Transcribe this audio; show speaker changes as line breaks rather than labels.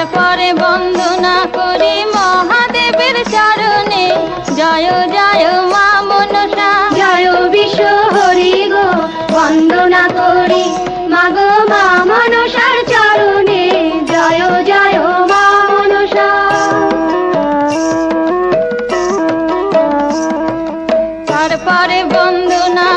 তারপরে বন্দনা করি মহাদেবের চরণে, জয় জয় মা মনসা,
জয় বিশ্ব হরি গো, বন্দনা করি মাগো মা মনসার চরণে, জয় জয় মা মনসা।
তারপরে বন্দনা